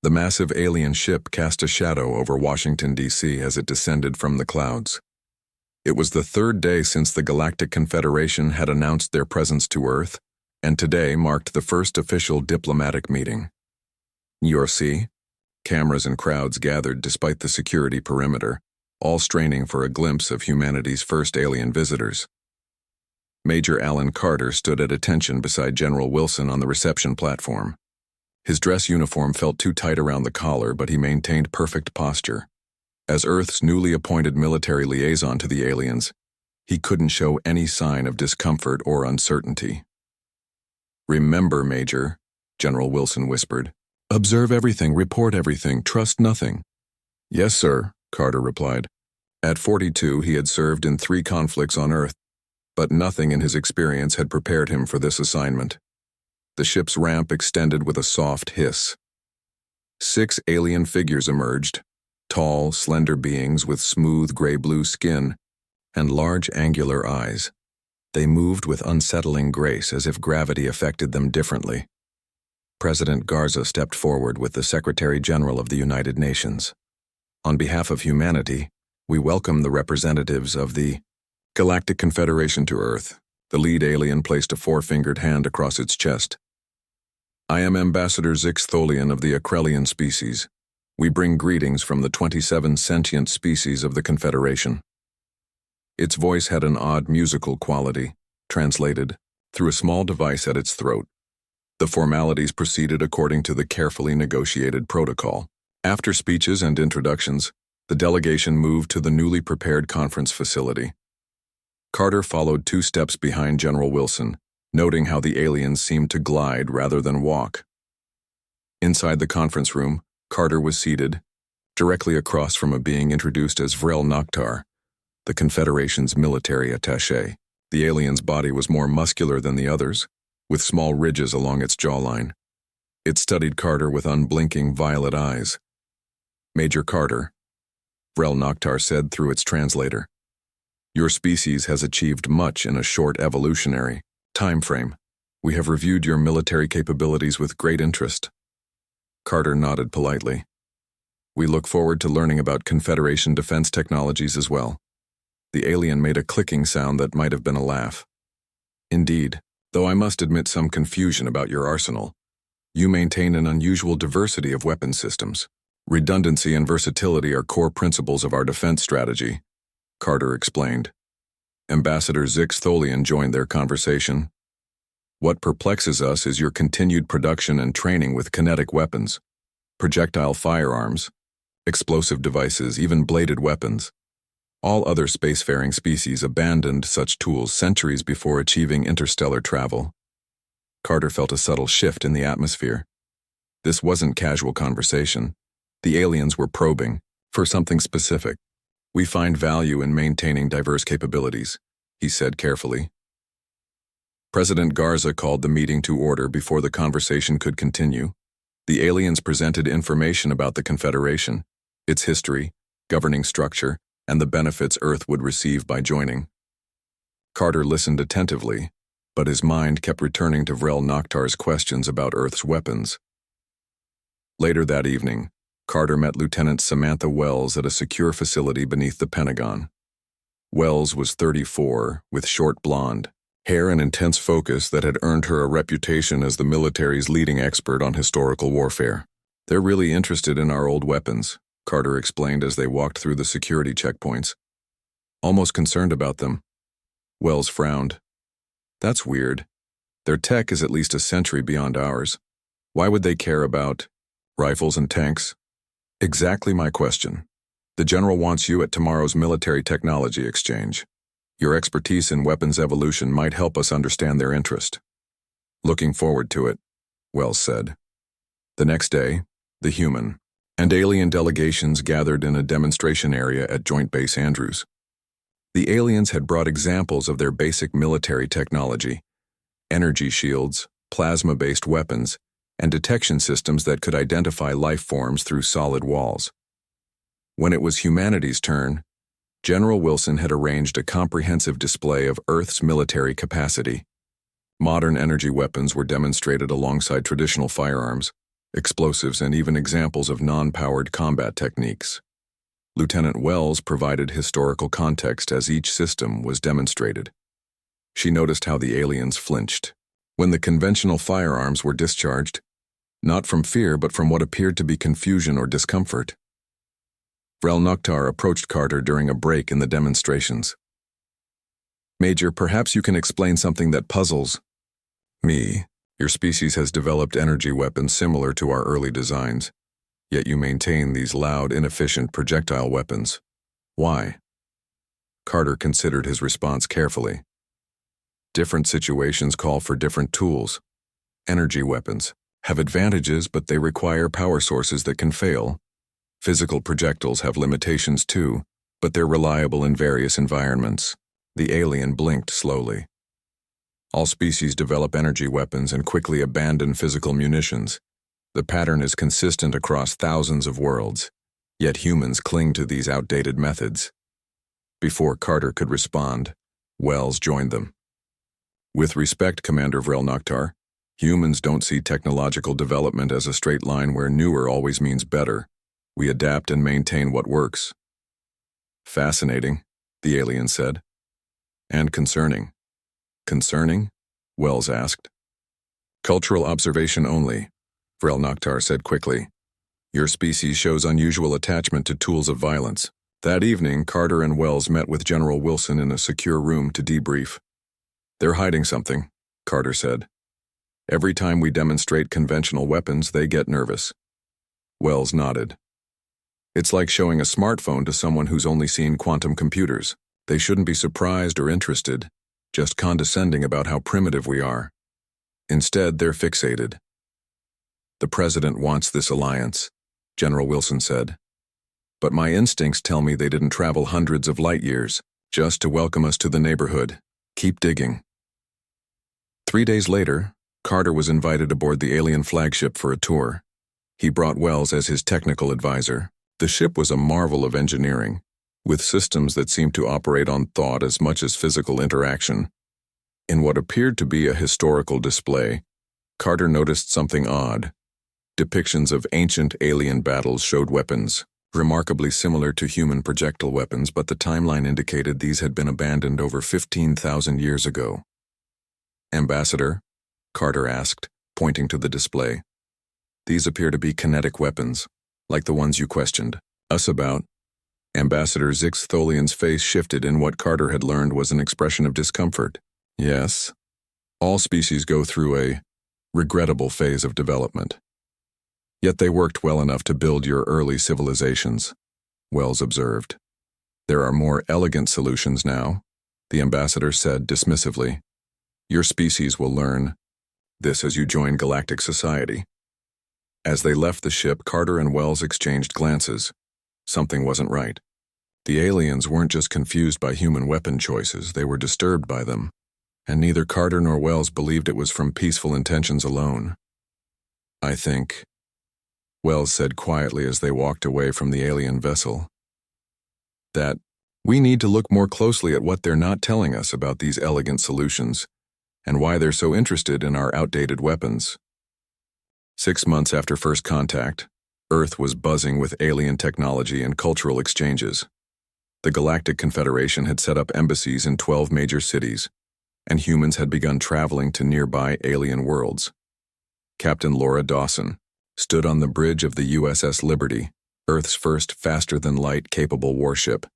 The massive alien ship cast a shadow over Washington, D.C. as it descended from the clouds. It was the third day since the Galactic Confederation had announced their presence to Earth, and today marked the first official diplomatic meeting. See? Cameras and crowds gathered despite the security perimeter, all straining for a glimpse of humanity's first alien visitors. Major Alan Carter stood at attention beside General Wilson on the reception platform. His dress uniform felt too tight around the collar, but he maintained perfect posture. As Earth's newly appointed military liaison to the aliens, he couldn't show any sign of discomfort or uncertainty. "Remember, Major," General Wilson whispered. "Observe everything, report everything, trust nothing." "Yes, sir," Carter replied. At 42, he had served in 3 conflicts on Earth, but nothing in his experience had prepared him for this assignment. The ship's ramp extended with a soft hiss. 6 alien figures emerged, tall, slender beings with smooth gray-blue skin and large angular eyes. They moved with unsettling grace as if gravity affected them differently. President Garza stepped forward with the Secretary General of the United Nations. "On behalf of humanity, we welcome the representatives of the Galactic Confederation to Earth." The lead alien placed a 4-fingered hand across its chest. "I am Ambassador Zix Tholian of the Akrelian species. We bring greetings from the 27 sentient species of the Confederation." Its voice had an odd musical quality, translated through a small device at its throat. The formalities proceeded according to the carefully negotiated protocol. After speeches and introductions, the delegation moved to the newly prepared conference facility. Carter followed 2 steps behind General Wilson, noting how the aliens seemed to glide rather than walk. Inside the conference room, Carter was seated, directly across from a being introduced as Vrel Noctar, the Confederation's military attaché. The alien's body was more muscular than the others, with small ridges along its jawline. It studied Carter with unblinking violet eyes. "Major Carter," Vrel Noctar said through its translator, "your species has achieved much in a short evolutionary time frame. We have reviewed your military capabilities with great interest." Carter nodded politely. "We look forward to learning about Confederation defense technologies as well." The alien made a clicking sound that might have been a laugh. "Indeed, though I must admit some confusion about your arsenal. You maintain an unusual diversity of weapon systems. Redundancy and versatility are core principles of our defense strategy," Carter explained. Ambassador Zix Tholian joined their conversation. "What perplexes us is your continued production and training with kinetic weapons, projectile firearms, explosive devices, even bladed weapons. All other spacefaring species abandoned such tools centuries before achieving interstellar travel." Carter felt a subtle shift in the atmosphere. This wasn't casual conversation. The aliens were probing for something specific. "We find value in maintaining diverse capabilities," he said carefully. President Garza called the meeting to order before the conversation could continue. The aliens presented information about the Confederation, its history, governing structure, and the benefits Earth would receive by joining. Carter listened attentively, but his mind kept returning to Vrel Noctar's questions about Earth's weapons. Later that evening, Carter met Lieutenant Samantha Wells at a secure facility beneath the Pentagon. Wells was 34, with short blonde hair and intense focus that had earned her a reputation as the military's leading expert on historical warfare. "They're really interested in our old weapons," Carter explained as they walked through the security checkpoints. "Almost concerned about them." Wells frowned. "That's weird. Their tech is at least a century beyond ours. Why would they care about rifles and tanks?" "Exactly my question. The General wants you at tomorrow's military technology exchange. Your expertise in weapons evolution might help us understand their interest." "Looking forward to it," Wells said. The next day, the human and alien delegations gathered in a demonstration area at Joint Base Andrews. The aliens had brought examples of their basic military technology: energy shields, plasma-based weapons, and detection systems that could identify life forms through solid walls. When it was humanity's turn, General Wilson had arranged a comprehensive display of Earth's military capacity. Modern energy weapons were demonstrated alongside traditional firearms, explosives, and even examples of non-powered combat techniques. Lieutenant Wells provided historical context as each system was demonstrated. She noticed how the aliens flinched when the conventional firearms were discharged, not from fear but from what appeared to be confusion or discomfort. Vrel Noktar approached Carter during a break in the demonstrations. "Major, perhaps you can explain something that puzzles me. Your species has developed energy weapons similar to our early designs, yet you maintain these loud, inefficient projectile weapons. Why?" Carter considered his response carefully. Different situations call for different tools. Energy weapons have advantages, but they require power sources that can fail. Physical projectiles have limitations too, but they're reliable in various environments. The alien blinked slowly. All species develop energy weapons and quickly abandon physical munitions. The pattern is consistent across thousands of worlds, yet humans cling to these outdated methods. Before Carter could respond, Wells joined them. "With respect, Commander Vrel Noktar, humans don't see technological development as a straight line where newer always means better. We adapt and maintain what works." "Fascinating," the alien said. "And concerning." "Concerning?" Wells asked. "Cultural observation only," Vrel Noktar said quickly. "Your species shows unusual attachment to tools of violence." That evening, Carter and Wells met with General Wilson in a secure room to debrief. "They're hiding something," Carter said. "Every time we demonstrate conventional weapons, they get nervous." Wells nodded. "It's like showing a smartphone to someone who's only seen quantum computers. They shouldn't be surprised or interested, just condescending about how primitive we are. Instead, they're fixated." "The President wants this alliance," General Wilson said. "But my instincts tell me they didn't travel hundreds of light years just to welcome us to the neighborhood. Keep digging." 3 days later, Carter was invited aboard the alien flagship for a tour. He brought Wells as his technical advisor. The ship was a marvel of engineering, with systems that seemed to operate on thought as much as physical interaction. In what appeared to be a historical display, Carter noticed something odd. Depictions of ancient alien battles showed weapons, remarkably similar to human projectile weapons, but the timeline indicated these had been abandoned over 15,000 years ago. "Ambassador?" Carter asked, pointing to the display. "These appear to be kinetic weapons, like the ones you questioned us about." Ambassador Zix Tholian's face shifted in what Carter had learned was an expression of discomfort. "Yes. All species go through a regrettable phase of development. Yet they worked well enough to build your early civilizations," Wells observed. "There are more elegant solutions now," the ambassador said dismissively. "Your species will learn this as you join galactic society." As they left the ship, Carter and Wells exchanged glances. Something wasn't right. The aliens weren't just confused by human weapon choices, they were disturbed by them, and neither Carter nor Wells believed it was from peaceful intentions alone. "I think," Wells said quietly as they walked away from the alien vessel, "that we need to look more closely at what they're not telling us about these elegant solutions, and why they're so interested in our outdated weapons." 6 months after first contact, Earth was buzzing with alien technology and cultural exchanges. The Galactic Confederation had set up embassies in 12 major cities, and humans had begun traveling to nearby alien worlds. Captain Laura Dawson stood on the bridge of the USS Liberty, Earth's first faster-than-light capable warship.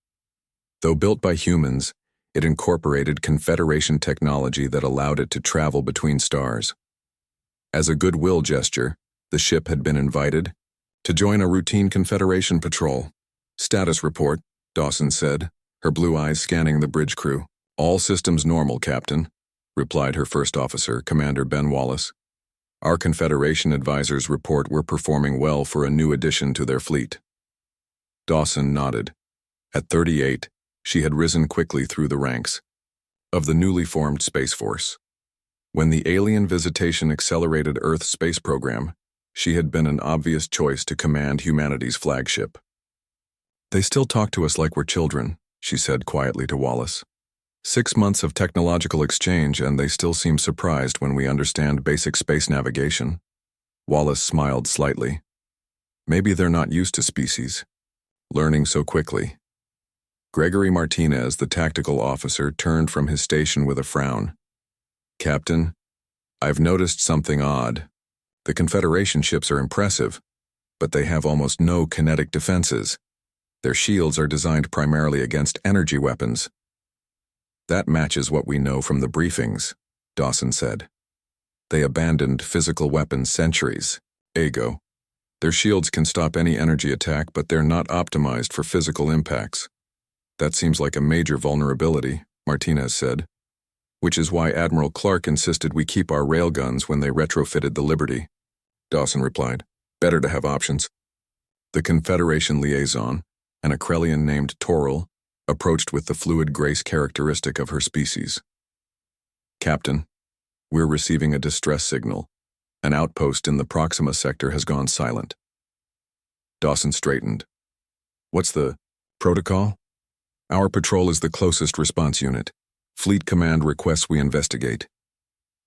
Though built by humans, it incorporated Confederation technology that allowed it to travel between stars. As a goodwill gesture, the ship had been invited to join a routine Confederation patrol. "Status report," Dawson said, her blue eyes scanning the bridge crew. "All systems normal, Captain," replied her first officer, Commander Ben Wallace. "Our Confederation advisors report we're performing well for a new addition to their fleet." Dawson nodded. At 38, she had risen quickly through the ranks of the newly formed Space Force. When the alien visitation accelerated Earth's space program, she had been an obvious choice to command humanity's flagship. "They still talk to us like we're children," she said quietly to Wallace. 6 months of technological exchange and they still seem surprised when we understand basic space navigation." Wallace smiled slightly. Maybe they're not used to species learning so quickly. Gregory Martinez, the tactical officer, turned from his station with a frown. Captain, I've noticed something odd. The Confederation ships are impressive, but they have almost no kinetic defenses. Their shields are designed primarily against energy weapons. That matches what we know from the briefings, Dawson said. They abandoned physical weapons centuries ago. Their shields can stop any energy attack, but they're not optimized for physical impacts. That seems like a major vulnerability, Martinez said, which is why Admiral Clark insisted we keep our railguns when they retrofitted the Liberty. Dawson replied, better to have options. The Confederation liaison, an Akrelian named Toril, approached with the fluid grace characteristic of her species. Captain, we're receiving a distress signal. An outpost in the Proxima sector has gone silent. Dawson straightened. What's the protocol? Our patrol is the closest response unit. Fleet Command requests we investigate.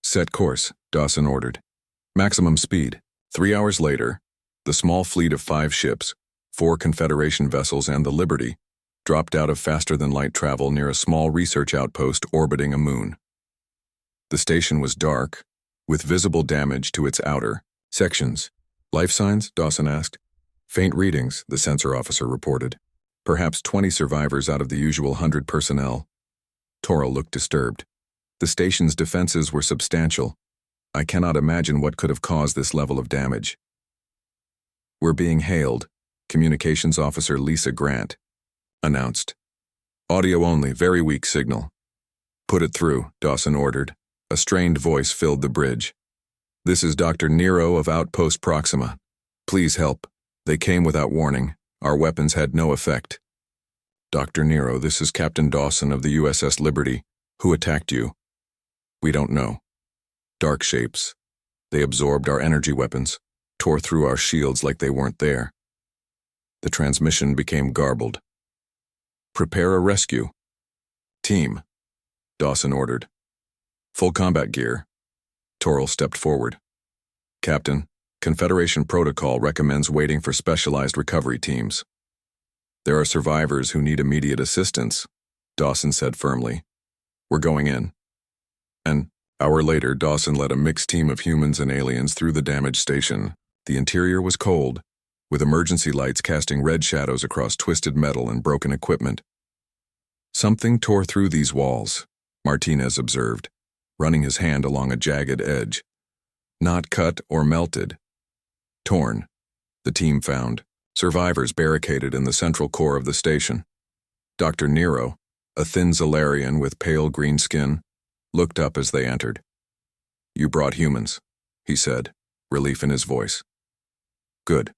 Set course, Dawson ordered. Maximum speed. 3 hours later, the small fleet of 5 ships, 4 Confederation vessels and the Liberty, dropped out of faster-than-light travel near a small research outpost orbiting a moon. The station was dark, with visible damage to its outer sections. Life signs? Dawson asked. Faint readings, the sensor officer reported. Perhaps 20 survivors out of the usual 100 personnel. Toril looked disturbed. The station's defenses were substantial. I cannot imagine what could have caused this level of damage. We're being hailed, Communications Officer Lisa Grant announced. Audio only, very weak signal. Put it through, Dawson ordered. A strained voice filled the bridge. This is Dr. Nero of Outpost Proxima. Please help. They came without warning. Our weapons had no effect. Dr. Nero, this is Captain Dawson of the USS Liberty. Who attacked you? We don't know. Dark shapes. They absorbed our energy weapons, tore through our shields like they weren't there. The transmission became garbled. Prepare a rescue. Team, Dawson ordered. Full combat gear. Toril stepped forward. Captain, Confederation protocol recommends waiting for specialized recovery teams. There are survivors who need immediate assistance, Dawson said firmly. We're going in. An hour later, Dawson led a mixed team of humans and aliens through the damaged station. The interior was cold, with emergency lights casting red shadows across twisted metal and broken equipment. Something tore through these walls, Martinez observed, running his hand along a jagged edge. Not cut or melted. Torn, the team found, survivors barricaded in the central core of the station. Dr. Nero, a thin Zalarian with pale green skin, looked up as they entered. You brought humans, he said, relief in his voice. Good.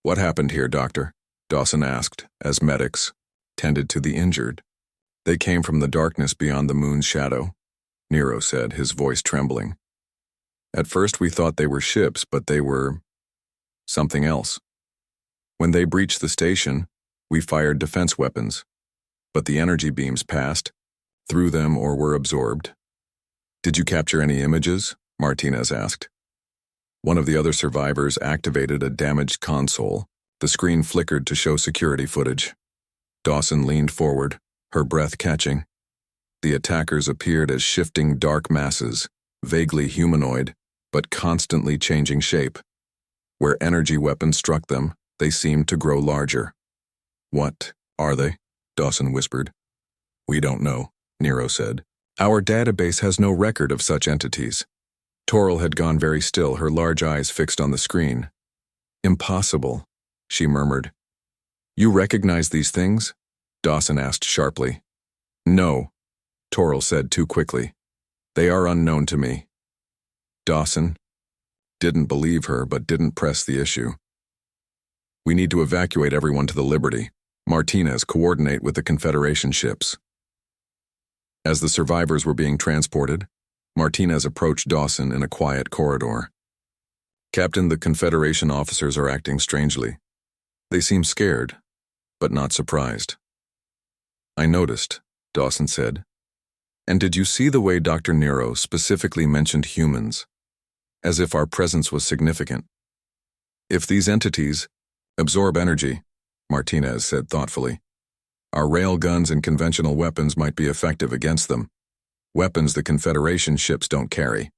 What happened here, Doctor? Dawson asked, as medics tended to the injured. They came from the darkness beyond the moon's shadow, Nero said, his voice trembling. At first we thought they were ships, but they were something else. When they breached the station, we fired defense weapons, but the energy beams passed, through them or were absorbed. Did you capture any images? Martinez asked. One of the other survivors activated a damaged console. The screen flickered to show security footage. Dawson leaned forward, her breath catching. The attackers appeared as shifting dark masses, vaguely humanoid, but constantly changing shape. Where energy weapons struck them, they seemed to grow larger. What are they? Dawson whispered. We don't know, Nero said. Our database has no record of such entities. Toril had gone very still, her large eyes fixed on the screen. Impossible, she murmured. You recognize these things? Dawson asked sharply. No, Toril said too quickly. They are unknown to me. Dawson didn't believe her but didn't press the issue. We need to evacuate everyone to the Liberty. Martinez, coordinate with the Confederation ships. As the survivors were being transported, Martinez approached Dawson in a quiet corridor. Captain, the Confederation officers are acting strangely. They seem scared, but not surprised. I noticed, Dawson said. And did you see the way Dr. Nero specifically mentioned humans? as if our presence was significant. If these entities absorb energy, Martinez said thoughtfully, our rail guns and conventional weapons might be effective against them. Weapons the Confederation ships don't carry.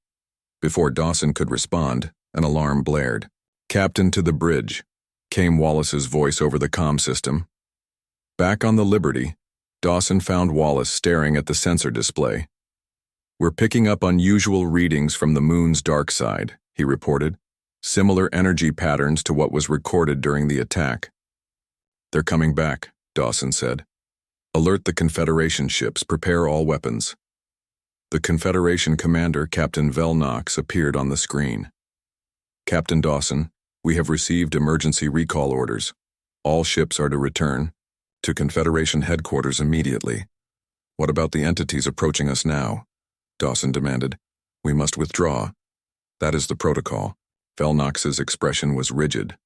Before Dawson could respond, an alarm blared. "Captain, to the bridge," came Wallace's voice over the comm system. Back on the Liberty, Dawson found Wallace staring at the sensor display. "We're picking up unusual readings from the moon's dark side," he reported. "Similar energy patterns to what was recorded during the attack." "They're coming back," Dawson said. "Alert the Confederation ships, prepare all weapons." The Confederation commander, Captain Velnox, appeared on the screen. "Captain Dawson, we have received emergency recall orders. All ships are to return to Confederation headquarters immediately." "What about the entities approaching us now?" Dawson demanded. "We must withdraw." "That is the protocol." Velnox's expression was rigid.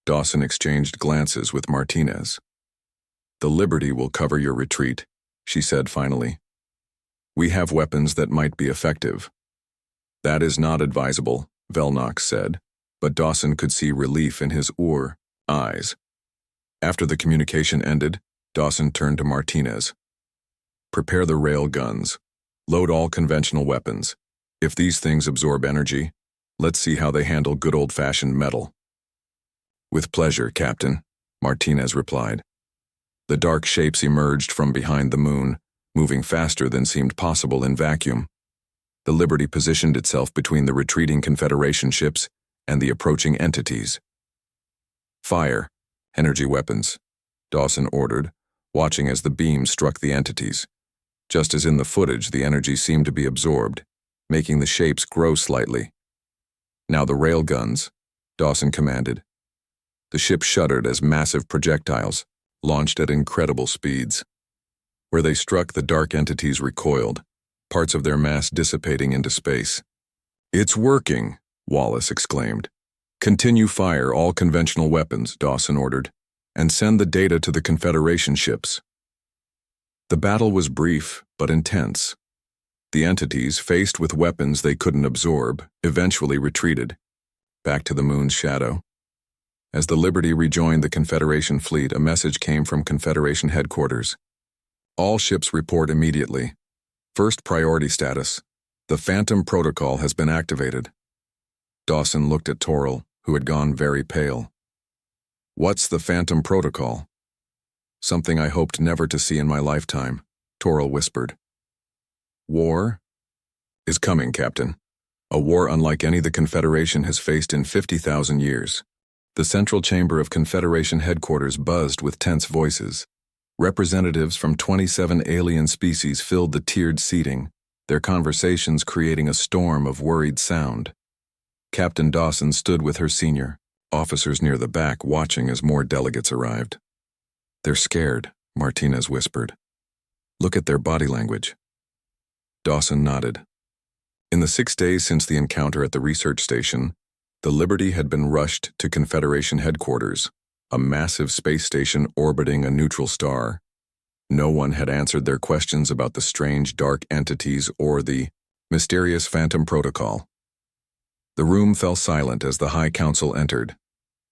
Dawson exchanged glances with Martinez. "The Liberty will cover your retreat," she said finally. "We have weapons that might be effective." "That is not advisable," Velnox said, but Dawson could see relief in his eyes. After the communication ended, Dawson turned to Martinez. "Prepare the rail guns. Load all conventional weapons. If these things absorb energy, let's see how they handle good old-fashioned metal." "With pleasure, Captain," Martinez replied. The dark shapes emerged from behind the moon, moving faster than seemed possible in vacuum. The Liberty positioned itself between the retreating Confederation ships and the approaching entities. "Fire energy weapons," Dawson ordered, watching as the beams struck the entities. Just as in the footage, the energy seemed to be absorbed, making the shapes grow slightly. "Now the rail guns," Dawson commanded. The ship shuddered as massive projectiles, launched at incredible speeds. Where they struck, the dark entities recoiled, parts of their mass dissipating into space. "It's working," Wallace exclaimed. "Continue fire all conventional weapons," Dawson ordered, "and send the data to the Confederation ships." The battle was brief but intense. The entities, faced with weapons they couldn't absorb, eventually retreated, back to the moon's shadow. As the Liberty rejoined the Confederation fleet, a message came from Confederation headquarters. "All ships report immediately. First priority status. The Phantom Protocol has been activated." Dawson looked at Toril, who had gone very pale. "What's the Phantom Protocol?" "Something I hoped never to see in my lifetime," Toril whispered. "War is coming, Captain. A war unlike any the Confederation has faced in 50,000 years." The central chamber of Confederation headquarters buzzed with tense voices. Representatives from 27 alien species filled the tiered seating, their conversations creating a storm of worried sound. Captain Dawson stood with her senior officers near the back, watching as more delegates arrived. "They're scared," Martinez whispered. "Look at their body language." Dawson nodded. In the 6 days since the encounter at the research station, the Liberty had been rushed to Confederation headquarters, a massive space station orbiting a neutral star. No one had answered their questions about the strange dark entities or the mysterious Phantom Protocol. The room fell silent as the High Council entered.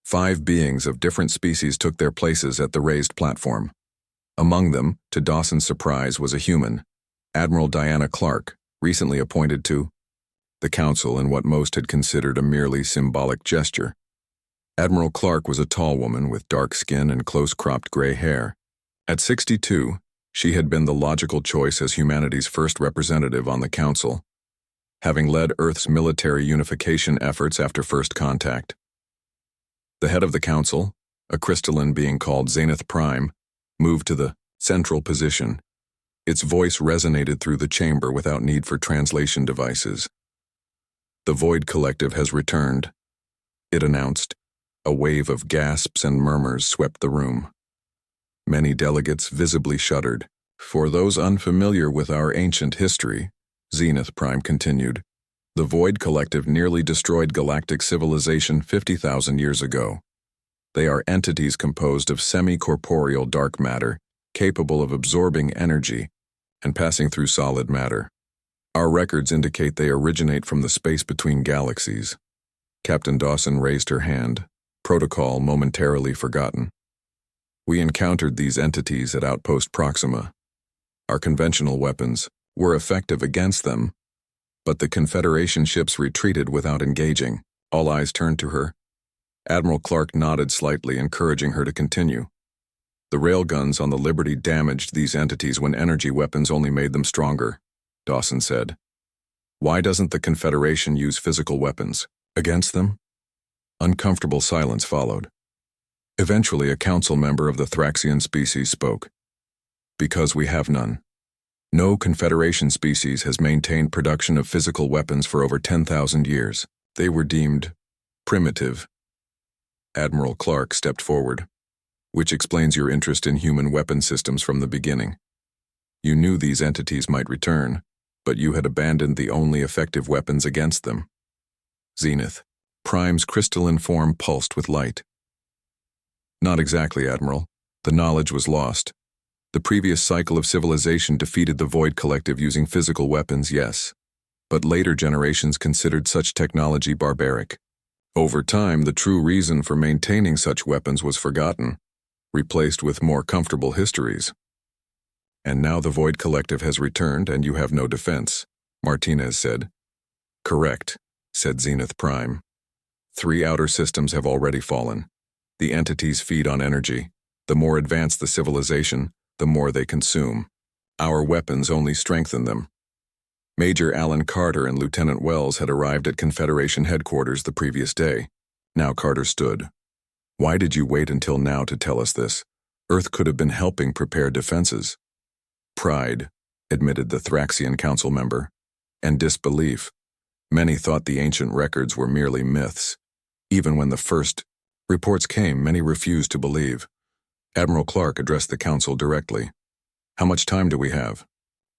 5 beings of different species took their places at the raised platform. Among them, to Dawson's surprise, was a human, Admiral Diana Clark, recently appointed to the Council in what most had considered a merely symbolic gesture. Admiral Clark was a tall woman with dark skin and close-cropped gray hair. At 62, she had been the logical choice as humanity's first representative on the Council, having led Earth's military unification efforts after first contact. The head of the Council, a crystalline being called Zenith Prime, moved to the central position. Its voice resonated through the chamber without need for translation devices. "The Void Collective has returned," it announced. A wave of gasps and murmurs swept the room. Many delegates visibly shuddered. "For those unfamiliar with our ancient history," Zenith Prime continued, "the Void Collective nearly destroyed galactic civilization 50,000 years ago. They are entities composed of semi-corporeal dark matter, capable of absorbing energy and passing through solid matter. Our records indicate they originate from the space between galaxies. Captain Dawson raised her hand, protocol momentarily forgotten. We encountered these entities at Outpost Proxima. Our conventional weapons were effective against them, but the Confederation ships retreated without engaging. All eyes turned to her. Admiral Clark nodded slightly, encouraging her to continue. The railguns on the Liberty damaged these entities when energy weapons only made them stronger, Dawson said. Why doesn't the Confederation use physical weapons against them? Uncomfortable silence followed. Eventually, a council member of the Thraxian species spoke. Because we have none. No Confederation species has maintained production of physical weapons for over 10,000 years. They were deemed primitive. Admiral Clark stepped forward. Which explains your interest in human weapon systems from the beginning. You knew these entities might return, but you had abandoned the only effective weapons against them. Zenith. Prime's crystalline form pulsed with light. Not exactly, Admiral. The knowledge was lost. The previous cycle of civilization defeated the Void Collective using physical weapons, yes. But later generations considered such technology barbaric. Over time, the true reason for maintaining such weapons was forgotten, replaced with more comfortable histories. And now the Void Collective has returned and you have no defense, Martinez said. Correct, said Zenith Prime. 3 outer systems have already fallen. The entities feed on energy. The more advanced the civilization, the more they consume. Our weapons only strengthen them. Major Alan Carter and Lieutenant Wells had arrived at Confederation headquarters the previous day. Now Carter stood. Why did you wait until now to tell us this? Earth could have been helping prepare defenses. Pride, admitted the Thraxian council member, and disbelief. Many thought the ancient records were merely myths. Even when the first reports came, many refused to believe. Admiral Clark addressed the council directly. How much time do we have?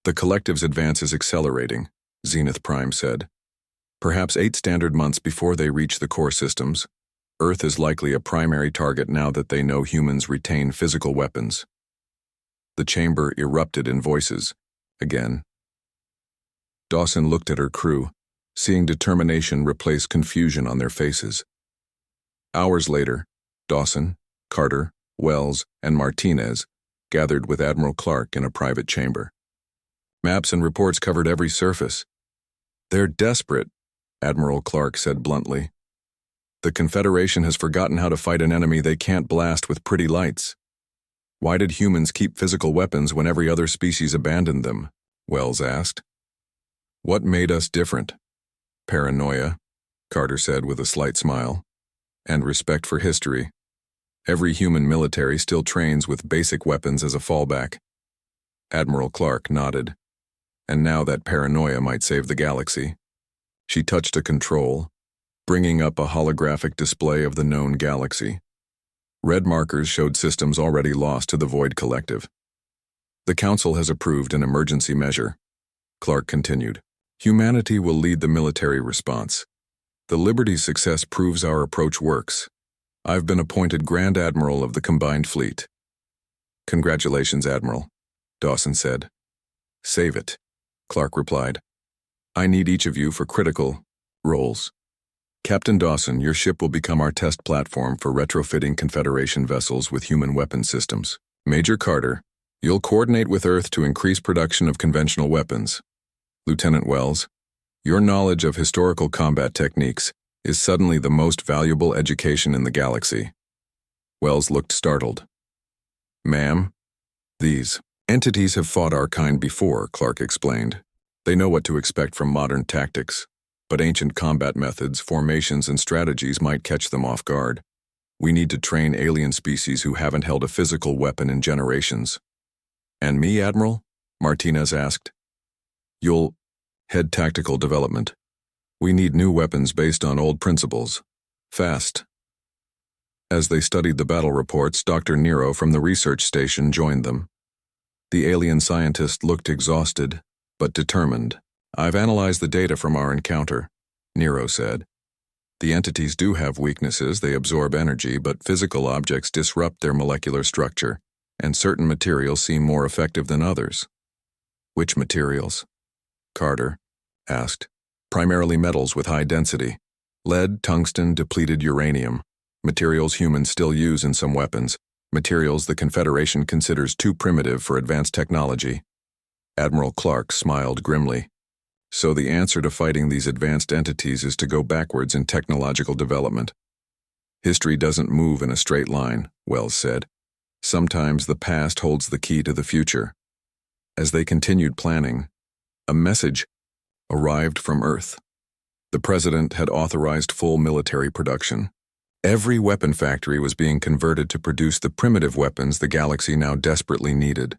The collective's advance is accelerating, Zenith Prime said. Perhaps 8 standard months before they reach the core systems. Earth is likely a primary target now that they know humans retain physical weapons. The chamber erupted in voices. Again. Dawson looked at her crew, seeing determination replace confusion on their faces. Hours later, Dawson, Carter, Wells, and Martinez gathered with Admiral Clark in a private chamber. Maps and reports covered every surface. They're desperate, Admiral Clark said bluntly. The Confederation has forgotten how to fight an enemy they can't blast with pretty lights. Why did humans keep physical weapons when every other species abandoned them? Wells asked. What made us different? Paranoia, Carter said with a slight smile. And respect for history. Every human military still trains with basic weapons as a fallback. Admiral Clark nodded. And now that paranoia might save the galaxy. She touched a control, bringing up a holographic display of the known galaxy. Red markers showed systems already lost to the Void Collective. The Council has approved an emergency measure. Clark continued. Humanity will lead the military response. The Liberty's success proves our approach works. I've been appointed Grand Admiral of the Combined Fleet. Congratulations, Admiral, Dawson said. Save it, Clark replied. I need each of you for critical roles. Captain Dawson, your ship will become our test platform for retrofitting Confederation vessels with human weapon systems. Major Carter, you'll coordinate with Earth to increase production of conventional weapons. Lieutenant Wells, your knowledge of historical combat techniques is suddenly the most valuable education in the galaxy. Wells looked startled. Ma'am, these entities have fought our kind before, Clark explained. They know what to expect from modern tactics, but ancient combat methods, formations, and strategies might catch them off guard. We need to train alien species who haven't held a physical weapon in generations. And me, Admiral? Martinez asked. You'll head tactical development. We need new weapons based on old principles. Fast. As they studied the battle reports, Dr. Nero from the research station joined them. The alien scientist looked exhausted, but determined. I've analyzed the data from our encounter, Nero said. The entities do have weaknesses. They absorb energy, but physical objects disrupt their molecular structure, and certain materials seem more effective than others. Which materials? Carter, asked. Primarily metals with high density. Lead, tungsten, depleted uranium. Materials humans still use in some weapons. Materials the Confederation considers too primitive for advanced technology. Admiral Clark smiled grimly. So the answer to fighting these advanced entities is to go backwards in technological development. History doesn't move in a straight line, Wells said. Sometimes the past holds the key to the future. As they continued planning, a message arrived from Earth. The president had authorized full military production. Every weapon factory was being converted to produce the primitive weapons the galaxy now desperately needed.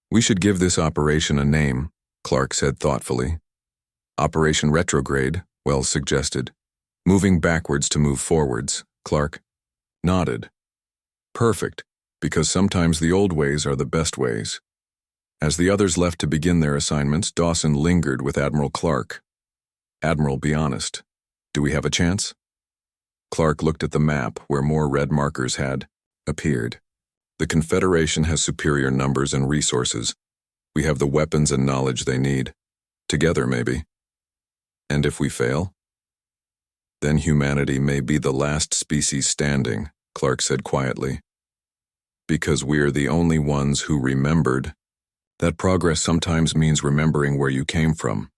We should give this operation a name, Clark said thoughtfully. Operation Retrograde, Wells suggested. Moving backwards to move forwards, Clark nodded. Perfect, because sometimes the old ways are the best ways. As the others left to begin their assignments, Dawson lingered with Admiral Clark. Admiral, be honest. Do we have a chance? Clark looked at the map where more red markers had appeared. The Confederation has superior numbers and resources. We have the weapons and knowledge they need. Together, maybe. And if we fail? Then humanity may be the last species standing, Clark said quietly. Because we're the only ones who remembered. That progress sometimes means remembering where you came from.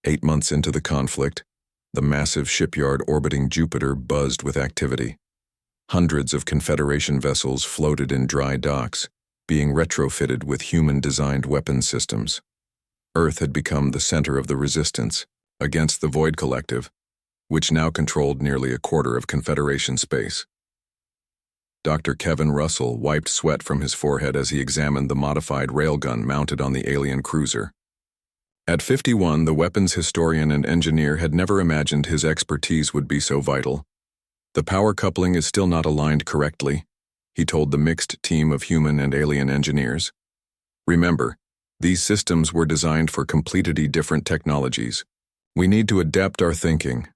8 months into the conflict, the massive shipyard orbiting Jupiter buzzed with activity. Hundreds of Confederation vessels floated in dry docks, being retrofitted with human-designed weapon systems. Earth had become the center of the resistance against the Void Collective, which now controlled nearly a quarter of Confederation space. Dr. Kevin Russell wiped sweat from his forehead as he examined the modified railgun mounted on the alien cruiser. At 51, the weapons historian and engineer had never imagined his expertise would be so vital. The power coupling is still not aligned correctly, he told the mixed team of human and alien engineers. Remember, these systems were designed for completely different technologies. We need to adapt our thinking.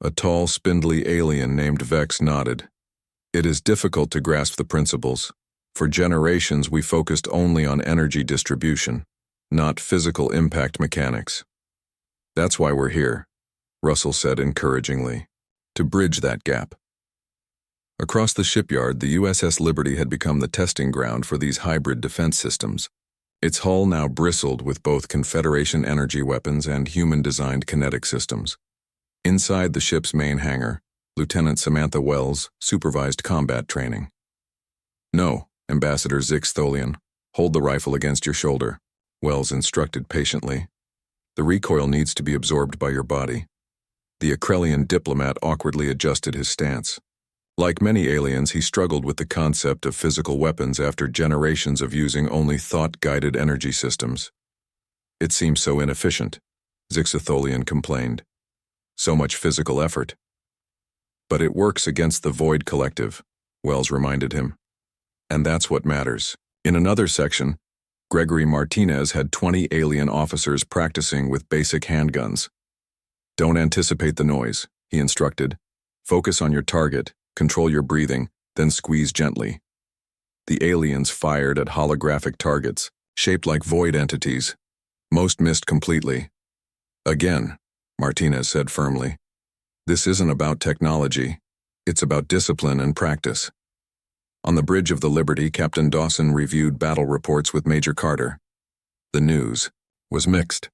A tall, spindly alien named Vex nodded. It is difficult to grasp the principles. For generations, we focused only on energy distribution, not physical impact mechanics. That's why we're here, Russell said encouragingly, to bridge that gap. Across the shipyard, the USS Liberty had become the testing ground for these hybrid defense systems. Its hull now bristled with both Confederation energy weapons and human-designed kinetic systems. Inside the ship's main hangar, Lieutenant Samantha Wells supervised combat training. No, Ambassador Zix Tholian, hold the rifle against your shoulder, Wells instructed patiently. The recoil needs to be absorbed by your body. The Akrelian diplomat awkwardly adjusted his stance. Like many aliens, he struggled with the concept of physical weapons after generations of using only thought-guided energy systems. It seems so inefficient, Zixatholian complained. So much physical effort. But it works against the Void Collective, Wells reminded him. And that's what matters. In another section, Gregory Martinez had 20 alien officers practicing with basic handguns. Don't anticipate the noise, he instructed. Focus on your target, control your breathing, then squeeze gently. The aliens fired at holographic targets, shaped like void entities. Most missed completely. Again, Martinez said firmly. This isn't about technology. It's about discipline and practice. On the bridge of the Liberty, Captain Dawson reviewed battle reports with Major Carter. The news was mixed.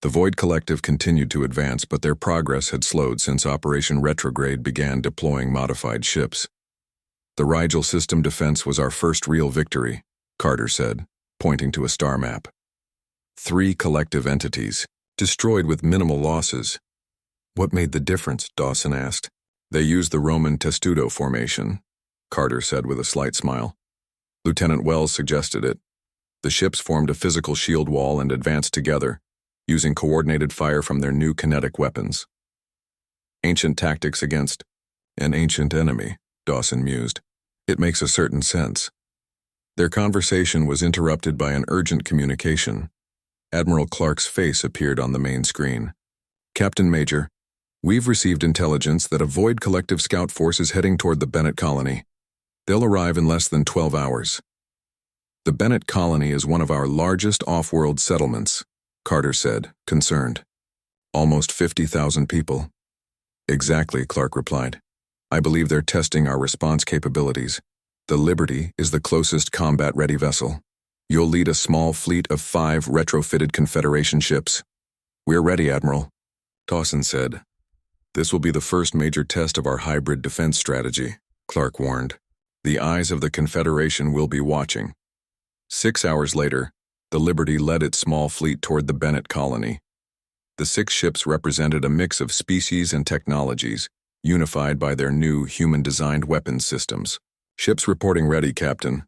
The Void Collective continued to advance, but their progress had slowed since Operation Retrograde began deploying modified ships. The Rigel system defense was our first real victory, Carter said, pointing to a star map. 3 collective entities, destroyed with minimal losses. What made the difference? Dawson asked. They used the Roman testudo formation, Carter said with a slight smile. Lieutenant Wells suggested it. The ships formed a physical shield wall and advanced together, using coordinated fire from their new kinetic weapons. Ancient tactics against an ancient enemy, Dawson mused. It makes a certain sense. Their conversation was interrupted by an urgent communication. Admiral Clark's face appeared on the main screen. Captain Major, we've received intelligence that a Void Collective scout force is heading toward the Bennett colony. They'll arrive in less than 12 hours. The Bennett colony is one of our largest off-world settlements, Carter said, concerned. Almost 50,000 people. Exactly, Clark replied. I believe they're testing our response capabilities. The Liberty is the closest combat-ready vessel. You'll lead a small fleet of 5 retrofitted Confederation ships. We're ready, Admiral, Dawson said. This will be the first major test of our hybrid defense strategy, Clark warned. The eyes of the Confederation will be watching. 6 hours later, the Liberty led its small fleet toward the Bennett colony. The 6 ships represented a mix of species and technologies, unified by their new human-designed weapons systems. Ships reporting ready, Captain,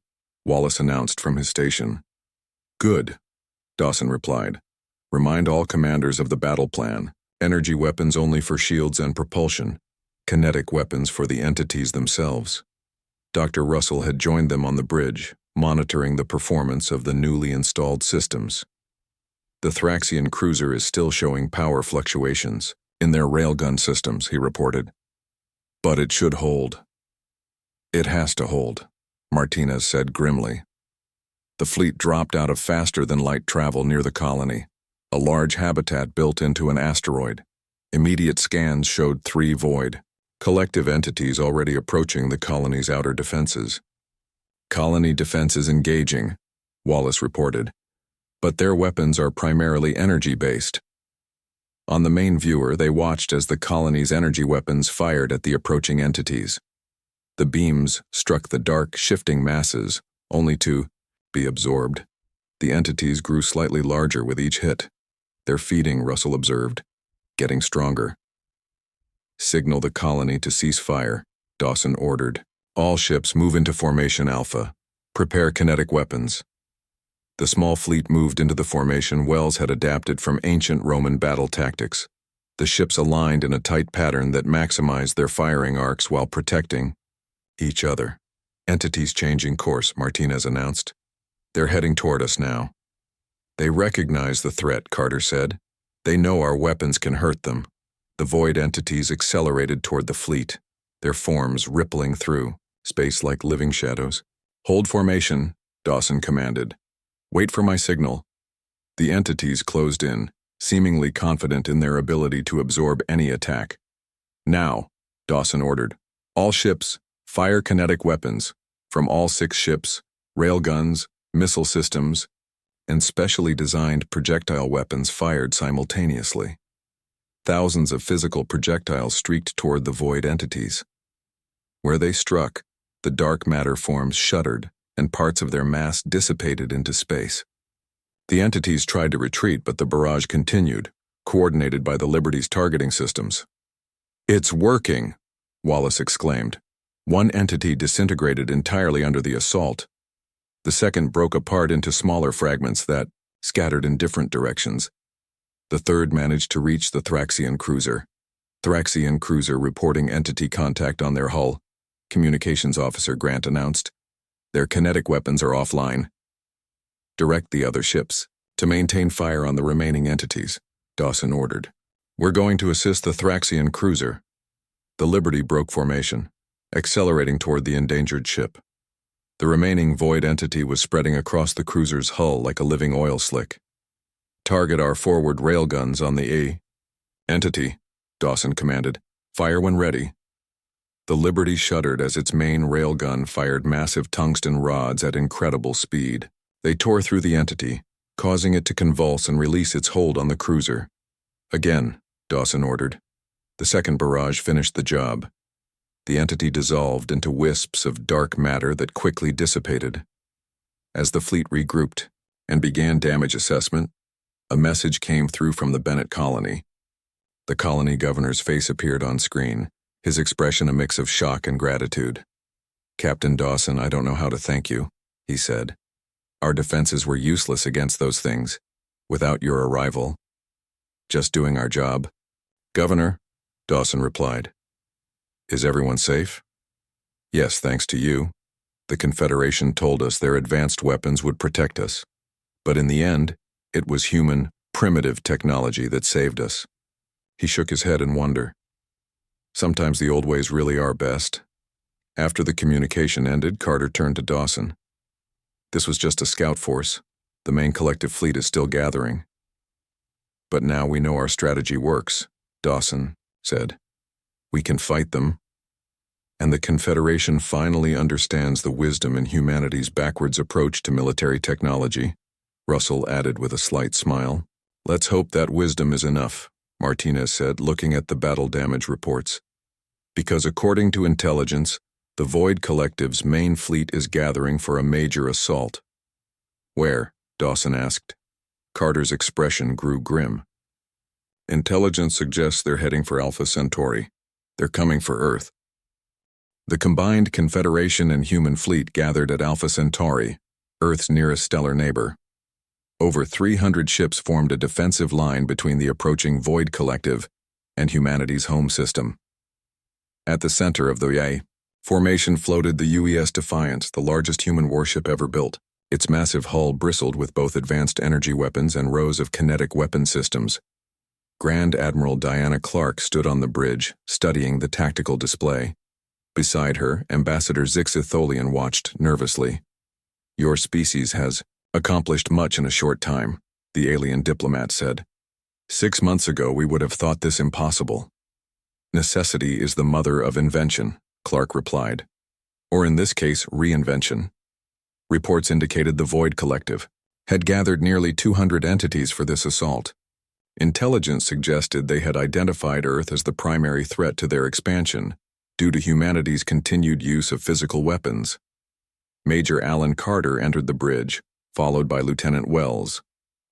Wallace announced from his station. Good, Dawson replied. Remind all commanders of the battle plan. Energy weapons only for shields and propulsion. Kinetic weapons for the entities themselves. Dr. Russell had joined them on the bridge, monitoring the performance of the newly installed systems. The Thraxian cruiser is still showing power fluctuations in their railgun systems, he reported. But it should hold. It has to hold, Martinez said grimly. The fleet dropped out of faster-than-light travel near the colony, a large habitat built into an asteroid. Immediate scans showed 3 void, collective entities already approaching the colony's outer defenses. Colony defenses engaging, Wallace reported, but their weapons are primarily energy-based. On the main viewer, they watched as the colony's energy weapons fired at the approaching entities. The beams struck the dark, shifting masses, only to be absorbed. The entities grew slightly larger with each hit. They're feeding, Russell observed, getting stronger. Signal the colony to cease fire, Dawson ordered. All ships move into Formation Alpha. Prepare kinetic weapons. The small fleet moved into the formation Wells had adapted from ancient Roman battle tactics. The ships aligned in a tight pattern that maximized their firing arcs while protecting each other. Entities changing course, Martinez announced. They're heading toward us now. They recognize the threat, Carter said. They know our weapons can hurt them. The void entities accelerated toward the fleet, their forms rippling through space like living shadows. Hold formation, Dawson commanded. Wait for my signal. The entities closed in, seemingly confident in their ability to absorb any attack. Now, Dawson ordered. All ships, fire kinetic weapons. From all 6 ships, railguns, missile systems, and specially designed projectile weapons fired simultaneously. Thousands of physical projectiles streaked toward the void entities. Where they struck, the dark matter forms shuddered, and parts of their mass dissipated into space. The entities tried to retreat, but the barrage continued, coordinated by the Liberty's targeting systems. It's working, Wallace exclaimed. One entity disintegrated entirely under the assault. The second broke apart into smaller fragments that scattered in different directions. The third managed to reach the Thraxian cruiser. Thraxian cruiser reporting entity contact on their hull, Communications Officer Grant announced. Their kinetic weapons are offline. Direct the other ships to maintain fire on the remaining entities, Dawson ordered. We're going to assist the Thraxian cruiser. The Liberty broke formation, accelerating toward the endangered ship. The remaining void entity was spreading across the cruiser's hull like a living oil slick. Target our forward railguns on the A. Entity, Dawson commanded. Fire when ready. The Liberty shuddered as its main railgun fired massive tungsten rods at incredible speed. They tore through the entity, causing it to convulse and release its hold on the cruiser. Again, Dawson ordered. The second barrage finished the job. The entity dissolved into wisps of dark matter that quickly dissipated. As the fleet regrouped and began damage assessment, a message came through from the Bennett colony. The colony governor's face appeared on screen, his expression a mix of shock and gratitude. Captain Dawson, I don't know how to thank you, he said. Our defenses were useless against those things, without your arrival. Just doing our job. Governor, Dawson replied. Is everyone safe? Yes, thanks to you. The Confederation told us their advanced weapons would protect us. But in the end, it was human, primitive technology that saved us. He shook his head in wonder. Sometimes the old ways really are best. After the communication ended, Carter turned to Dawson. This was just a scout force. The main collective fleet is still gathering. But now we know our strategy works, Dawson said. We can fight them. And the Confederation finally understands the wisdom in humanity's backwards approach to military technology, Russell added with a slight smile. Let's hope that wisdom is enough, Martinez said, looking at the battle damage reports. Because according to intelligence, the Void Collective's main fleet is gathering for a major assault. Where? Dawson asked. Carter's expression grew grim. Intelligence suggests they're heading for Alpha Centauri. They're coming for Earth. The combined Confederation and human fleet gathered at Alpha Centauri, Earth's nearest stellar neighbor. Over 300 ships formed a defensive line between the approaching Void Collective and humanity's home system. At the center of the formation floated the UES Defiance, the largest human warship ever built. Its massive hull bristled with both advanced energy weapons and rows of kinetic weapon systems. Grand Admiral Diana Clark stood on the bridge, studying the tactical display. Beside her, Ambassador Zixitholian watched nervously. Your species has accomplished much in a short time, the alien diplomat said. 6 months ago we would have thought this impossible. Necessity is the mother of invention, Clark replied. Or in this case, reinvention. Reports indicated the Void Collective had gathered nearly 200 entities for this assault. Intelligence suggested they had identified Earth as the primary threat to their expansion, due to humanity's continued use of physical weapons. Major Alan Carter entered the bridge, followed by Lieutenant Wells.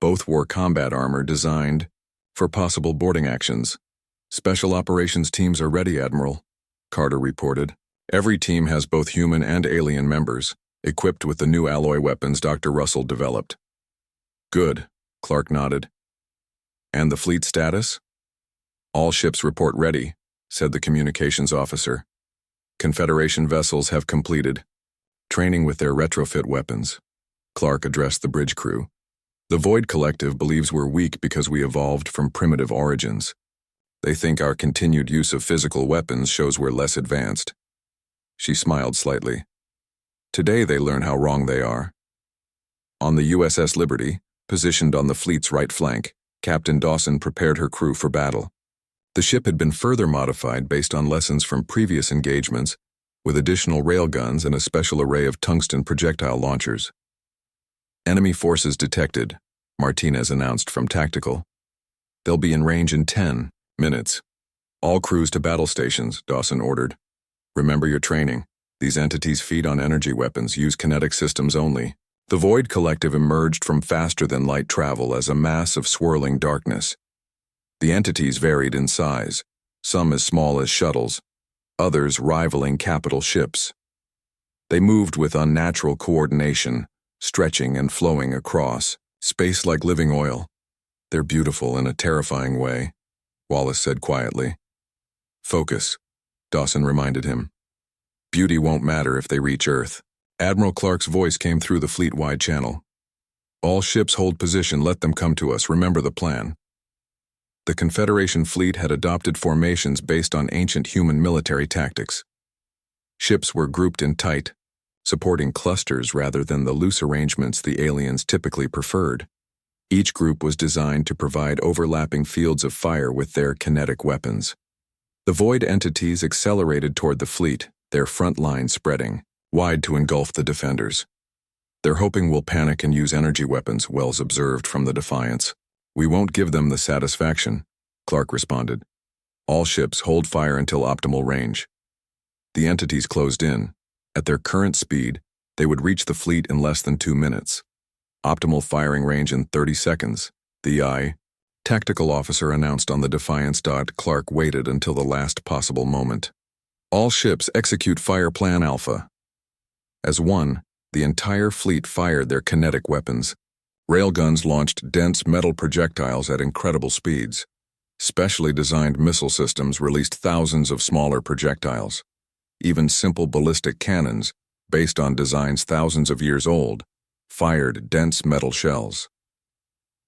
Both wore combat armor designed for possible boarding actions. Special operations teams are ready, Admiral, Carter reported. Every team has both human and alien members, equipped with the new alloy weapons Dr. Russell developed. Good, Clark nodded. And the fleet status? All ships report ready, said the communications officer. Confederation vessels have completed training with their retrofit weapons. Clark addressed the bridge crew. The Void Collective believes we're weak because we evolved from primitive origins. They think our continued use of physical weapons shows we're less advanced. She smiled slightly. Today they learn how wrong they are. On the USS Liberty, positioned on the fleet's right flank, Captain Dawson prepared her crew for battle. The ship had been further modified based on lessons from previous engagements, with additional railguns and a special array of tungsten projectile launchers. Enemy forces detected, Martinez announced from Tactical. They'll be in range in 10 minutes. All crews to battle stations, Dawson ordered. Remember your training. These entities feed on energy weapons, use kinetic systems only. The Void Collective emerged from faster-than-light travel as a mass of swirling darkness. The entities varied in size, some as small as shuttles, others rivaling capital ships. They moved with unnatural coordination, stretching and flowing across space like living oil. They're beautiful in a terrifying way, Wallace said quietly. Focus, Dawson reminded him. Beauty won't matter if they reach Earth. Admiral Clark's voice came through the fleet-wide channel. All ships hold position, let them come to us, remember the plan. The Confederation fleet had adopted formations based on ancient human military tactics. Ships were grouped in tight, supporting clusters rather than the loose arrangements the aliens typically preferred. Each group was designed to provide overlapping fields of fire with their kinetic weapons. The Void entities accelerated toward the fleet, their front line spreading wide to engulf the defenders. They're hoping we'll panic and use energy weapons, Wells observed from the Defiance. We won't give them the satisfaction, Clark responded. All ships hold fire until optimal range. The entities closed in. At their current speed, they would reach the fleet in less than 2 minutes. Optimal firing range in 30 seconds, the tactical officer announced on the Defiance. Clark waited until the last possible moment. All ships execute Fire Plan Alpha. As one, the entire fleet fired their kinetic weapons. Railguns launched dense metal projectiles at incredible speeds. Specially designed missile systems released thousands of smaller projectiles. Even simple ballistic cannons, based on designs thousands of years old, fired dense metal shells.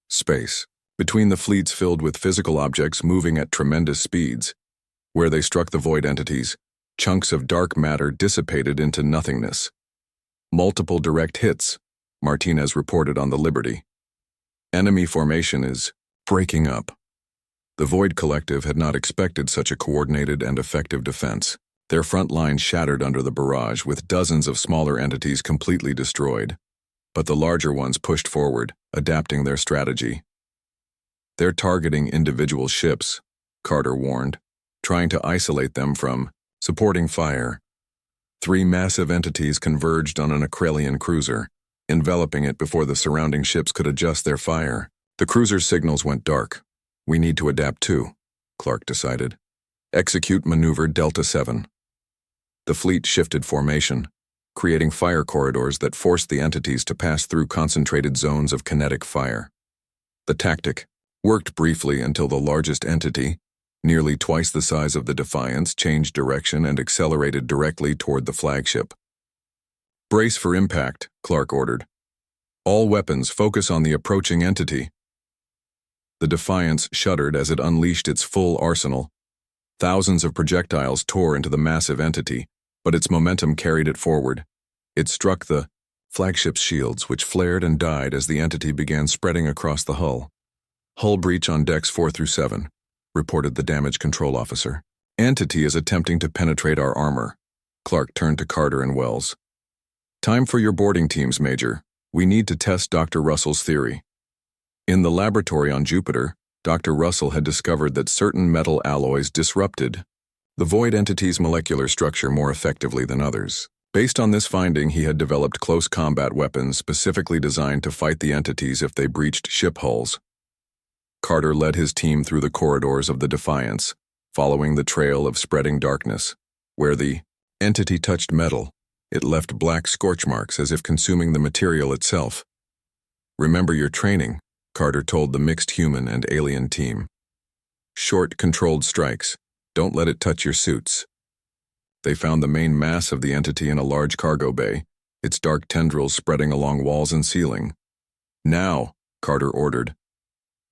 Space. Between the fleets filled with physical objects moving at tremendous speeds. Where they struck the Void entities, chunks of dark matter dissipated into nothingness. Multiple direct hits, Martinez reported on the Liberty. Enemy formation is breaking up. The Void Collective had not expected such a coordinated and effective defense. Their front line shattered under the barrage, with dozens of smaller entities completely destroyed. But the larger ones pushed forward, adapting their strategy. "They're targeting individual ships," Carter warned, trying to isolate them from supporting fire. 3 massive entities converged on an Akrelian cruiser, enveloping it before the surrounding ships could adjust their fire. The cruiser's signals went dark. "We need to adapt too," Clark decided. "Execute maneuver Delta 7. The fleet shifted formation, creating fire corridors that forced the entities to pass through concentrated zones of kinetic fire. The tactic worked briefly until the largest entity, nearly twice the size of the Defiance, changed direction and accelerated directly toward the flagship. "Brace for impact," Clark ordered. "All weapons focus on the approaching entity." The Defiance shuddered as it unleashed its full arsenal. Thousands of projectiles tore into the massive entity, but its momentum carried it forward. It struck the flagship's shields, which flared and died as the entity began spreading across the hull. "Hull breach on decks 4 through 7, reported the damage control officer. "Entity is attempting to penetrate our armor." Clark turned to Carter and Wells. "Time for your boarding teams, Major. We need to test Dr. Russell's theory." In the laboratory on Jupiter, Dr. Russell had discovered that certain metal alloys disrupted the void entity's molecular structure more effectively than others. Based on this finding, he had developed close combat weapons specifically designed to fight the entities if they breached ship hulls. Carter led his team through the corridors of the Defiance, following the trail of spreading darkness. Where the entity touched metal, it left black scorch marks as if consuming the material itself. "Remember your training," Carter told the mixed human and alien team. "Short, controlled strikes. Don't let it touch your suits." They found the main mass of the entity in a large cargo bay, its dark tendrils spreading along walls and ceiling. "Now," Carter ordered.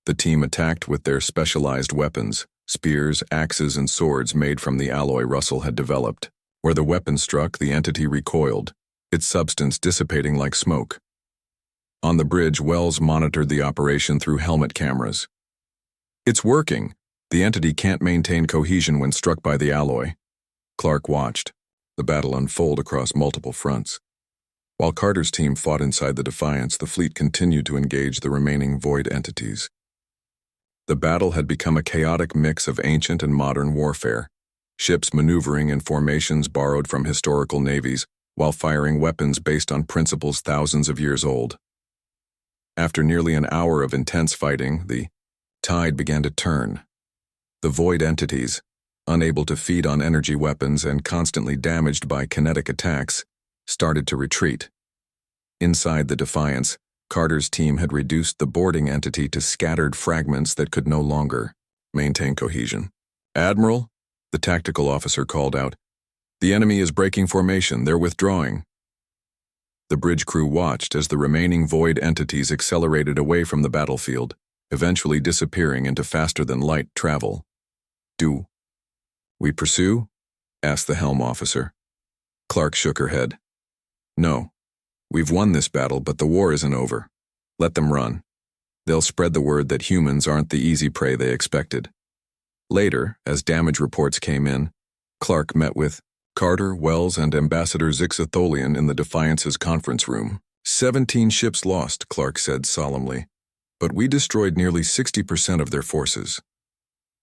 The team attacked with their specialized weapons, spears, axes, and swords made from the alloy Russell had developed. Where the weapon struck, the entity recoiled, its substance dissipating like smoke. On the bridge, Wells monitored the operation through helmet cameras. "It's working. The entity can't maintain cohesion when struck by the alloy." Clark watched the battle unfold across multiple fronts. While Carter's team fought inside the Defiance, the fleet continued to engage the remaining void entities. The battle had become a chaotic mix of ancient and modern warfare, ships maneuvering in formations borrowed from historical navies while firing weapons based on principles thousands of years old. After nearly an hour of intense fighting, the tide began to turn. The void entities, unable to feed on energy weapons and constantly damaged by kinetic attacks, started to retreat. Inside the Defiance, Carter's team had reduced the boarding entity to scattered fragments that could no longer maintain cohesion. "Admiral," the tactical officer called out, "the enemy is breaking formation. They're withdrawing." The bridge crew watched as the remaining void entities accelerated away from the battlefield, eventually disappearing into faster-than-light travel. "Do we pursue?" asked the helm officer. Clark shook her head. "No. We've won this battle, but the war isn't over. Let them run. They'll spread the word that humans aren't the easy prey they expected." Later, as damage reports came in, Clark met with Carter, Wells, and Ambassador Zixatholian in the Defiance's conference room. 17 ships lost, Clark said solemnly, but we destroyed nearly 60% of their forces.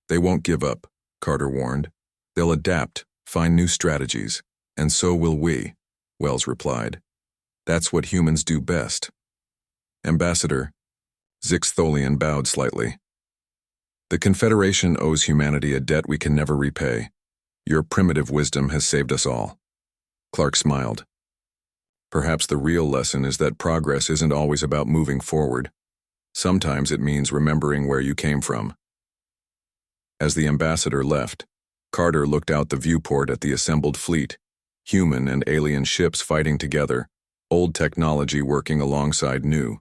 "They won't give up," Carter warned. "They'll adapt, find new strategies, and so will we," Wells replied. "That's what humans do best." Ambassador Zixatholian bowed slightly. "The Confederation owes humanity a debt we can never repay. Your primitive wisdom has saved us all." Clark smiled. "Perhaps the real lesson is that progress isn't always about moving forward. Sometimes it means remembering where you came from." As the ambassador left, Carter looked out the viewport at the assembled fleet, human and alien ships fighting together, old technology working alongside new.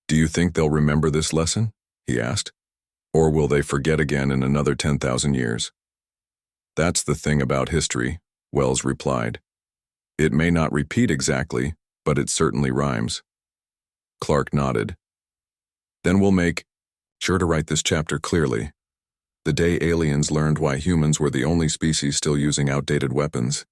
"Do you think they'll remember this lesson?" he asked. "Or will they forget again in another 10,000 years?" "That's the thing about history," Wells replied. "It may not repeat exactly, but it certainly rhymes." Clark nodded. "Then we'll make Sure to write this chapter clearly. The day aliens learned why humans were the only species still using outdated weapons.